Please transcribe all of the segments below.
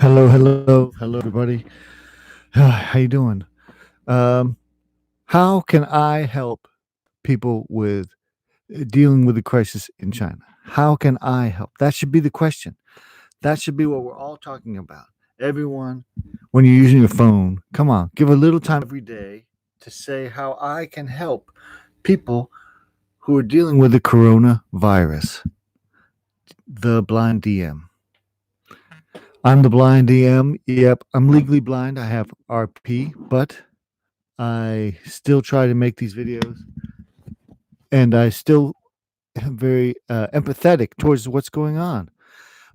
Hello, everybody. How you doing? Um, how can I help people with dealing with the crisis in China? How can I help? That should be the question. That should be what we're all talking about. Everyone, when you're using your phone, come on, give a little time every day to say how I can help people who are dealing with the coronavirus. The blind DM. I'm the blind DM. Yep, I'm legally blind. I have RP, but I still try to make these videos, and I still am very empathetic towards what's going on.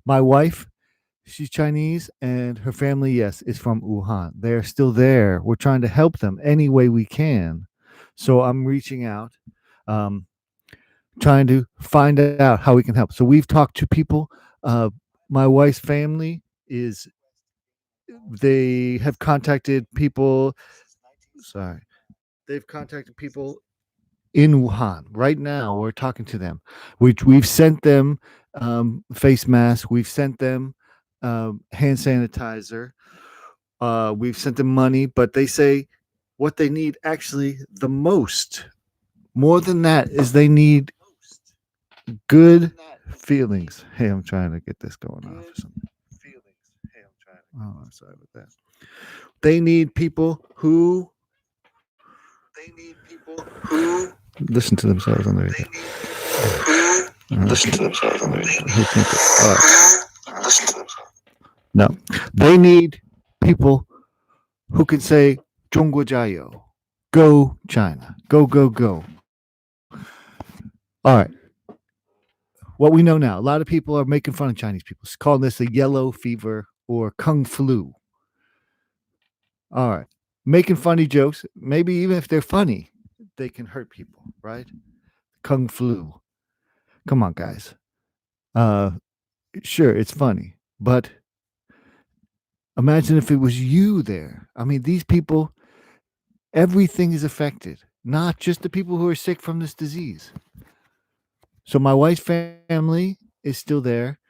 My wife, she's Chinese, and her family, yes, is from Wuhan. They're still there. We're trying to help them any way we can. So I'm reaching out, um, trying to find out how we can help. So we've talked to people. Uh, my wife's family is, they have contacted people. Sorry. They've contacted people in Wuhan right now. We're talking to them. We've sent them face masks. We've sent them hand sanitizer. We've sent them money, but they say what they need actually the most, more than that, is they need good feelings. Hey, I'm trying to get this going on for something. Oh, I'm sorry about that. They need people who listen to themselves on the radio. Listen to themselves on the radio. Listen to themselves. No, they need people who can say "中国加油," go China, go go go. All right. What we know now, a lot of people are making fun of Chinese people, calling this a yellow fever or kung flu. All right, making funny jokes. Maybe even if they're funny, they can hurt people, right? Kung flu. Come on, guys. Uh, sure, it's funny, but imagine if it was you there. I mean, these people, everything is affected, not just the people who are sick from this disease. So my wife's family is still there.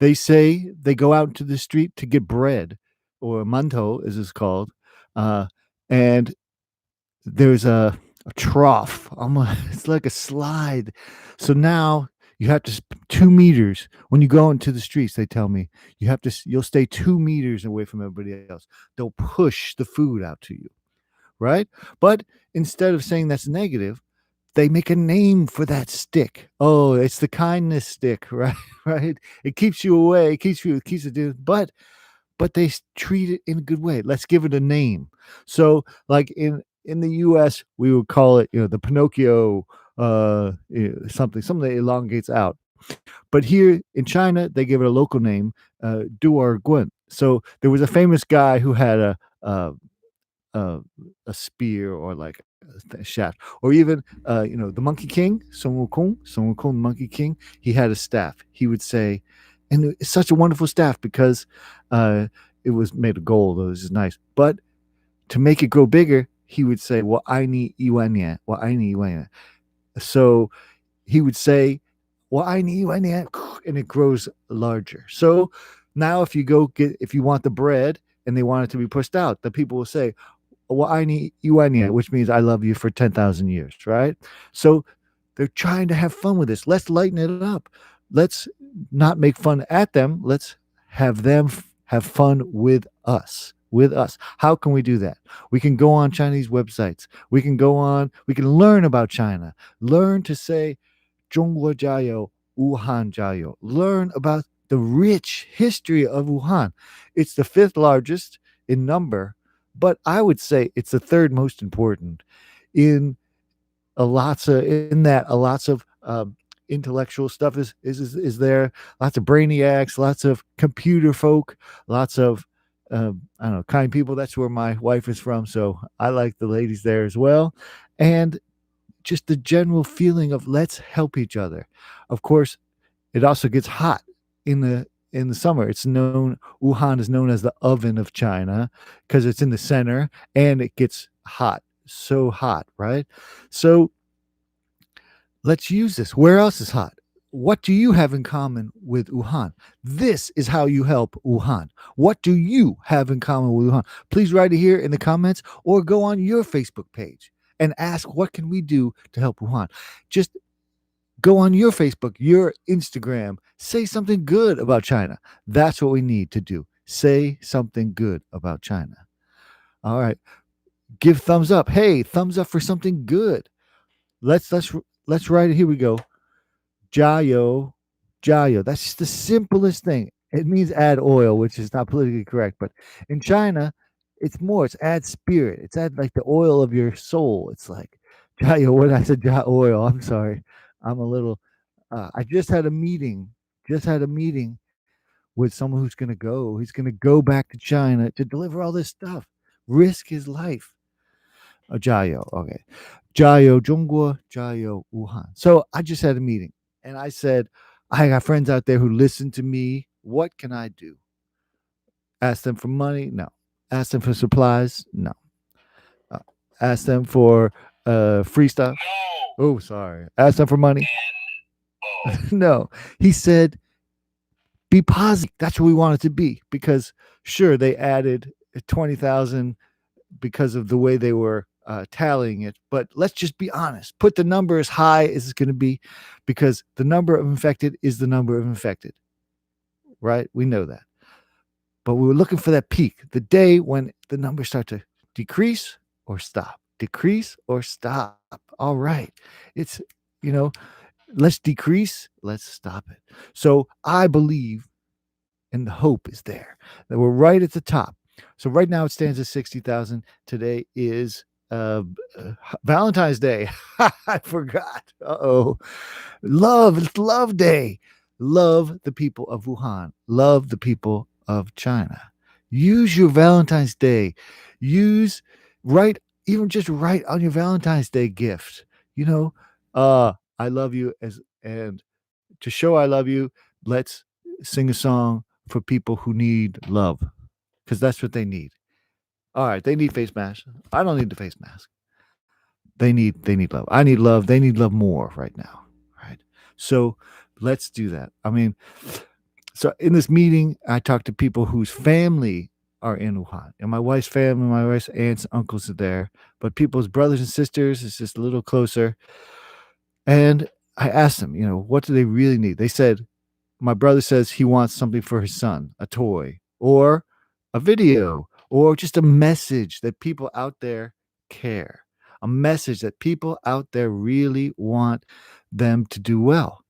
They say they go out into the street to get bread, or manto, as it's called, uh, and there's a trough. Almost, it's like a slide. So now you have to 2 meters when you go into the streets. They tell me you'll stay 2 meters away from everybody else. They'll push the food out to you, right? But instead of saying that's negative, they make a name for that stick. Oh, it's the kindness stick, right? Right? It keeps you away. It keeps it doing. But they treat it in a good way. Let's give it a name. So, like in the U.S., we would call it, the Pinocchio, something that elongates out. But here in China, they give it a local name, Duer Guan. So there was a famous guy who had a, a spear, or like a shaft, or even the Monkey King, Sun Wukong, the Monkey King. He had a staff. He would say, and it's such a wonderful staff because it was made of gold. It was just nice. But to make it grow bigger, he would say, "Well, I need Iwania. Well, I need Iwania." So he would say, "Well, I need Iwania," and it grows larger. So now, if you want the bread and they want it to be pushed out, the people will say, "Well, I need Iwania," which means I love you for 10,000 years, right? So they're trying to have fun with this. Let's lighten it up. Let's not make fun at them. Let's have them have fun with us. With us. How can we do that? We can go on Chinese websites. We can learn about China. Learn to say 中国加油, Wuhan 加油. Learn about the rich history of Wuhan. It's the fifth largest in number, but I would say it's the third most important in a lots of intellectual stuff is there, lots of brainiacs, lots of computer folk, lots of I don't know, kind people. That's where my wife is from, so I like the ladies there as well. And just the general feeling of let's help each other. Of course, it also gets hot in the summer. It's known Wuhan is known as the oven of China because it's in the center and it gets hot, so hot, right? So let's use this. Where else is hot? What do you have in common with Wuhan? This is how you help Wuhan. What do you have in common with Wuhan? Please write it here in the comments or go on your Facebook page and ask, what can we do to help Wuhan? Just go on your Facebook, your Instagram, say something good about China. That's what we need to do. Say something good about China. All right. Give thumbs up. Hey, thumbs up for something good. Let's write it. Here we go. Jayo, Jayo. That's just the simplest thing. It means add oil, which is not politically correct, but in China, it's more. It's add spirit. It's add like the oil of your soul. It's like Jayo. What I said, Ja oil. I'm sorry. I'm a little. I just had a meeting. Just had a meeting with someone who's going to go. He's going to go back to China to deliver all this stuff, risk his life. Jiao, okay. Jiao, Zhongguo, Jiao, Wuhan. So I just had a meeting and I said, I got friends out there who listen to me. What can I do? Ask them for money? No. Ask them for supplies? No. Uh, ask them for free stuff? Oh, sorry. Ask them for money? No. He said, be positive. That's what we want it to be because, sure, they added 20,000 because of the way they were tallying it. But let's just be honest. Put the number as high as it's going to be because the number of infected is the number of infected, right? We know that. But we were looking for that peak, the day when the numbers start to decrease or stop, decrease or stop. All right. It's, you know, let's decrease, let's stop it. So I believe, and the hope is there, that we're right at the top. So right now it stands at 60,000. Today is Valentine's Day. I forgot. Uh-oh. Love, it's love day. Love the people of Wuhan. Love the people of China. Use your Valentine's Day. Use write even just write on your Valentine's Day gift. You know, I love you as and to show I love you, let's sing a song for people who need love because that's what they need. All right, they need face masks. I don't need the face mask. They need love. I need love. They need love more right now. Right. So let's do that. I mean, so in this meeting, I talked to people whose family are in Wuhan, and my wife's family, my wife's aunts, uncles are there, but people's brothers and sisters is just a little closer. And I asked them, what do they really need? They said, my brother says he wants something for his son, a toy or a video or just a message that people out there care, a message that people out there really want them to do well.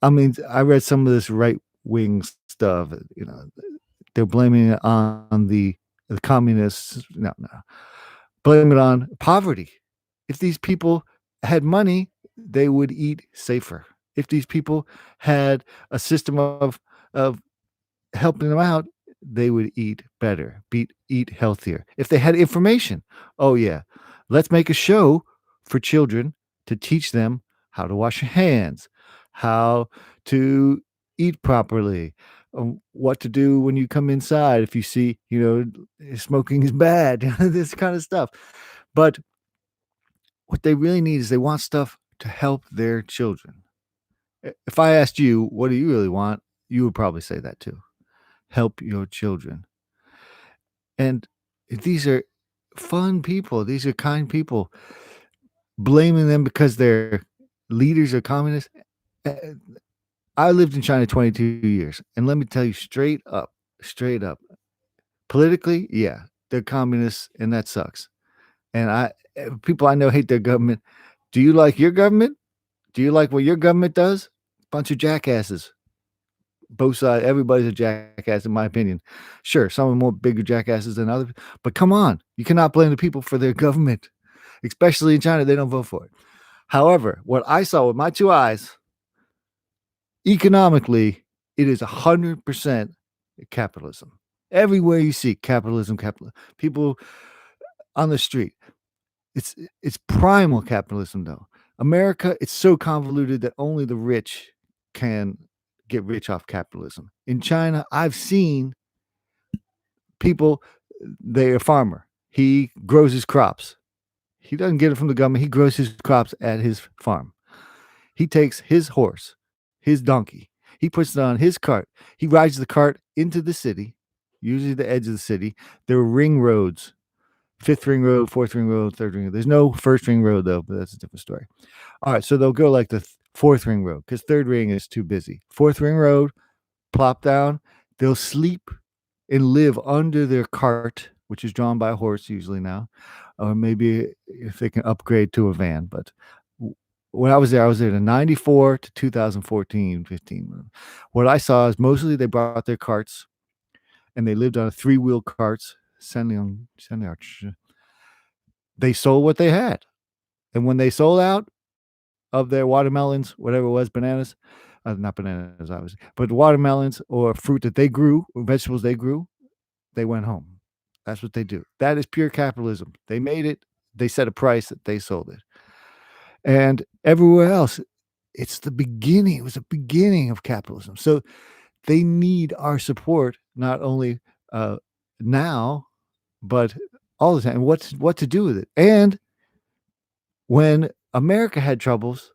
I mean, I read some of this right wing stuff, they're blaming it on the communists. No, no. Blame it on poverty. If these people had money, they would eat safer. If these people had a system of helping them out, they would eat better, eat healthier. If they had information, oh yeah, let's make a show for children to teach them how to wash your hands, how to eat properly, what to do when you come inside if you see, smoking is bad, this kind of stuff. But what they really need is they want stuff to help their children. If I asked you, what do you really want? You would probably say that too. Help your children. And these are fun people. These are kind people. Blaming them because their leaders are communists. uh, I lived in China 22 years. And let me tell you straight up, politically, yeah, they're communists and that sucks. And people I know hate their government. Do you like your government? Do you like what your government does? Bunch of jackasses. Both sides, everybody's a jackass, in my opinion. Sure, some are more bigger jackasses than others, but come on, you cannot blame the people for their government, especially in China. They don't vote for it. However, what I saw with my two eyes, economically, it is 100% capitalism. Everywhere you see capitalism, people on the street. It's primal capitalism, though. America, it's so convoluted that only the rich can get rich off capitalism. In China, I've seen people, they're a farmer. He grows his crops. He doesn't get it from the government. He grows his crops at his farm. He takes his horse his donkey. He puts it on his cart. He rides the cart into the city, usually the edge of the city. There are ring roads, fifth ring road, fourth ring road, third ring road. There's no first ring road though, but that's a different story. All right, so they'll go like the fourth ring road because third ring is too busy. Fourth ring road, plop down. They'll sleep and live under their cart, which is drawn by a horse usually now, or maybe if they can upgrade to a van. But when I was there in 94 to 2014, 15. What I saw is mostly they brought their carts and they lived on a three-wheel carts. They sold what they had. And when they sold out of their watermelons, whatever it was, bananas, not bananas, obviously, but watermelons or fruit that they grew, or vegetables they grew, they went home. That's what they do. That is pure capitalism. They made it. They set a price that they sold it. And everywhere else, it's the beginning. It was the beginning of capitalism. So they need our support, not only now, but all the time. What to do with it? And when America had troubles,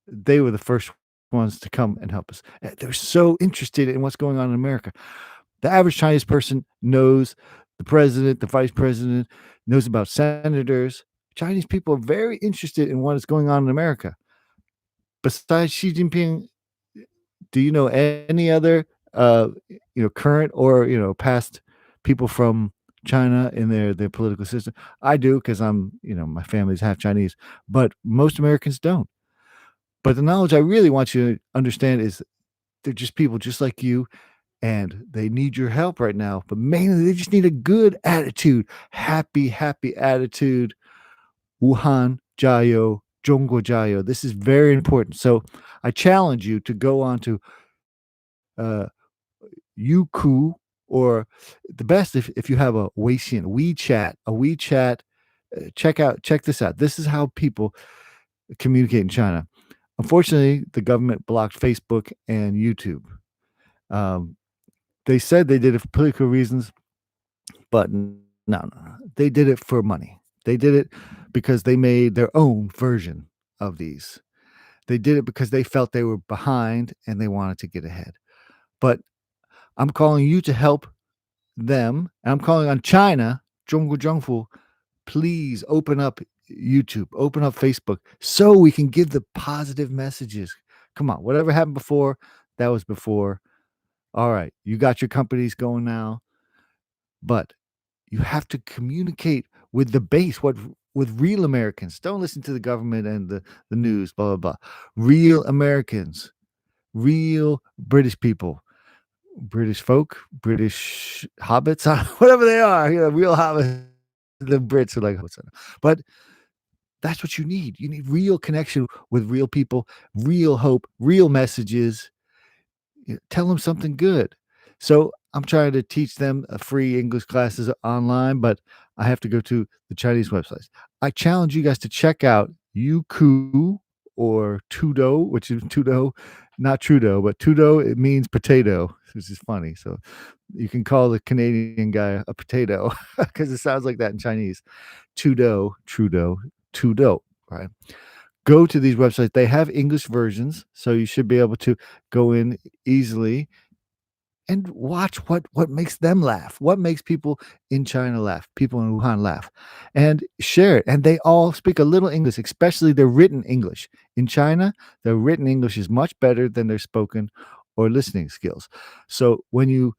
they were the first ones to come and help us. They're so interested in what's going on in America. The average Chinese person knows the president, the vice president, knows about senators. Chinese people are very interested in what is going on in America. Besides Xi Jinping, do you know any other, current or past people from China in their political system? I do because my family's half Chinese, but most Americans don't. But the knowledge I really want you to understand is they're just people just like you, and they need your help right now. But mainly, they just need a good attitude, happy attitude. Wuhan Jiao, Zhongguo Jiao. This is very important. So I challenge you to go on to uh, Youku, or the best if you have a WeChat. Check this out. This is how people communicate in China. Unfortunately, the government blocked Facebook and YouTube. Um, they said they did it for political reasons, but no. They did it for money. They did it because they made their own version of these. They did it because they felt they were behind and they wanted to get ahead. But I'm calling you to help them, and I'm calling on China, Zhonggu Zhongfu, please open up YouTube, open up Facebook, so we can give the positive messages. Come on, whatever happened before, that was before. All right, you got your companies going now, but you have to communicate with the base, with real Americans. Don't listen to the government and the news, blah, blah, blah. Real Americans, real British people, British folk, British hobbits, whatever they are, real hobbits. The Brits are like, but that's what you need. You need real connection with real people, real hope, real messages. Tell them something good. So I'm trying to teach them free English classes online, but I have to go to the Chinese websites. I challenge you guys to check out Youku or Trudeau, which is Trudeau, not Trudeau, but Trudeau, it means potato, which is funny. So you can call the Canadian guy a potato because it sounds like that in Chinese. Trudeau, right? Go to these websites. They have English versions, so you should be able to go in easily and watch what makes them laugh, what makes people in China laugh, people in Wuhan laugh, and share it. And they all speak a little English, especially their written English. In China, their written English is much better than their spoken or listening skills. So when you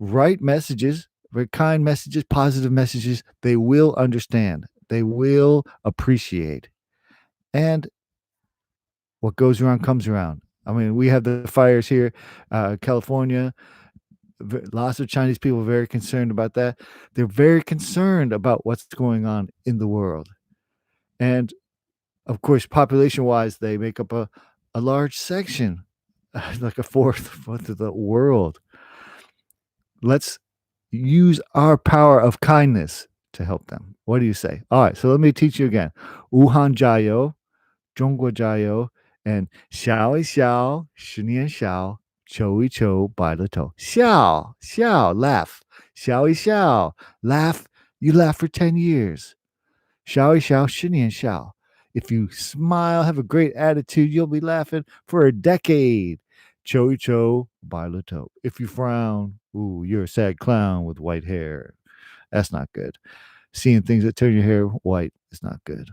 write messages, very kind messages, positive messages, they will understand, they will appreciate. And what goes around comes around. I mean, we have the fires here, California. Lots of Chinese people are very concerned about that. They're very concerned about what's going on in the world. And of course, population-wise, they make up a large section, like a fourth of the world. Let's use our power of kindness to help them. What do you say? All right, so let me teach you again. Wuhan Jiao, Zhongguo Jiao, and 笑一笑，十年少，求一求，白了头。笑，laugh. 笑一笑, laugh. You laugh for 10 years. 笑一笑，十年少. If you smile, have a great attitude, you'll be laughing for a decade. Cho cho, bailo. If you frown, ooh, you're a sad clown with white hair. That's not good. Seeing things that turn your hair white is not good.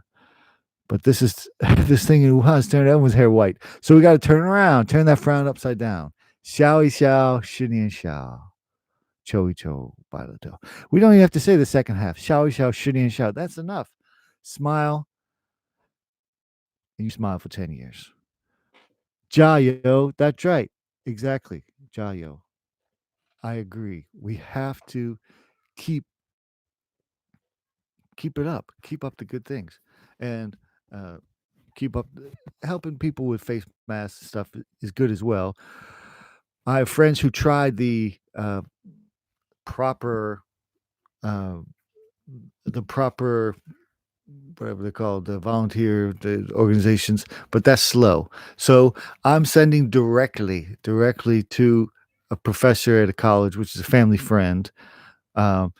But this is this thing in Wuhan is turning everyone's hair white. So we got to turn around, turn that frown upside down. Xiao yi xiao, shinian xiao. Cho cho, bailo. We don't even have to say the second half. Xiao yi xiao, shinian xiao. That's enough. Smile, and you smile for 10 years. Jayo, that's right. Exactly. Jayo. I agree. We have to keep keep it up. Keep up the good things. And uh, keep up helping people with face mask stuff is good as well. I have friends who tried proper uh, the proper whatever they're called, the volunteer the organizations, but that's slow. So I'm sending directly to a professor at a college, which is a family friend. Um,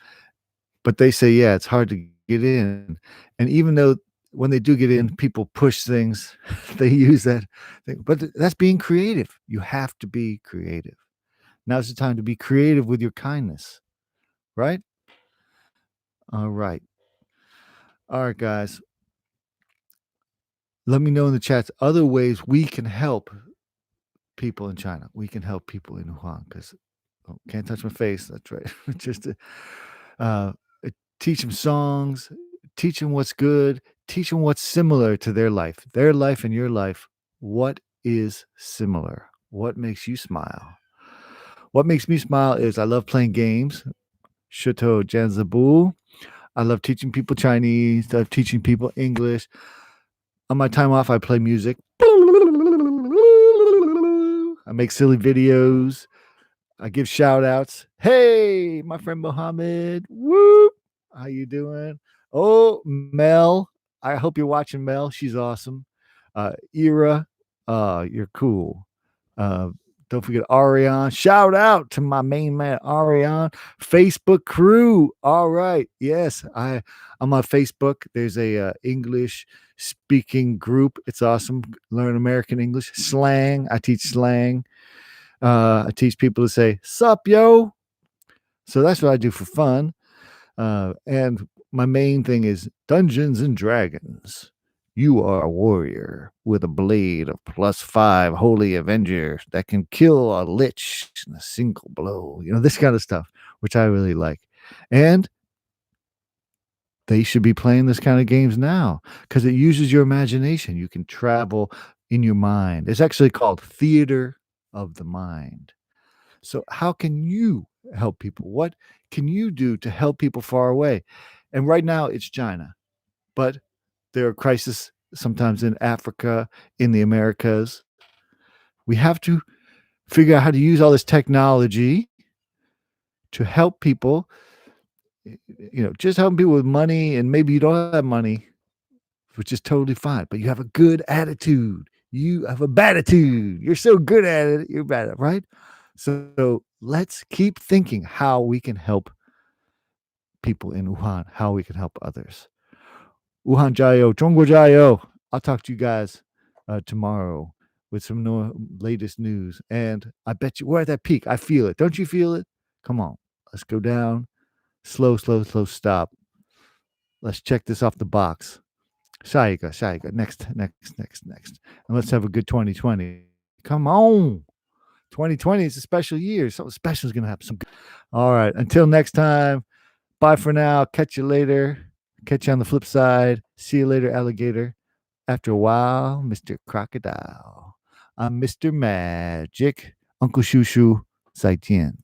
but they say, yeah, it's hard to get in. And even though when they do get in, people push things, they use that thing. But that's being creative. You have to be creative. Now's the time to be creative with your kindness, right? All right. All right, guys. Let me know in the chats other ways we can help people in China. We can help people in Wuhan because can't touch my face. That's right. Just to, uh, teach them songs, teach them what's good, teach them what's similar to their life and your life. What is similar? What makes you smile? What makes me smile is I love playing games. Shuto Janzabu. I love teaching people Chinese. I love teaching people English. On my time off, I play music. I make silly videos. I give shout outs. Hey, my friend Mohammed. Whoop. How you doing? Oh, Mel. I hope you're watching Mel. She's awesome. Ira, you're cool. Uh, don't forget Ariane. Shout out to my main man Ariane. Facebook crew. All right. Yes, I'm on Facebook. There's a English speaking group. It's awesome. Learn American English. Slang. I teach slang. I teach people to say "sup, yo." So that's what I do for fun. And my main thing is Dungeons and Dragons. You are a warrior with a blade of +5 holy avenger that can kill a lich in a single blow. You know, this kind of stuff, which I really like. And they should be playing this kind of games now because it uses your imagination. You can travel in your mind. It's actually called theater of the mind. So, how can you help people? What can you do to help people far away? And right now, it's China, but there are crises sometimes in Africa, in the Americas. We have to figure out how to use all this technology to help people. Just helping people with money, and maybe you don't have money, which is totally fine, but you have a good attitude. You have a bad attitude. You're so good at it. You're bad at it, right? So let's keep thinking how we can help people in Wuhan, how we can help others. Wuhan Jiao, Zhongguo Jiao. I'll talk to you guys tomorrow with some latest news. And I bet you we're at that peak. I feel it. Don't you feel it? Come on. Let's go down. Slow, slow, slow stop. Let's check this off the box. Shaiga. Next. And let's have a good 2020. Come on. 2020 is a special year. Something special is going to happen. All right. Until next time. Bye for now. Catch you later. Catch you on the flip side. See you later, alligator. After a while, Mr. Crocodile. I'm Mr. Magic. Uncle Shushu. 再见.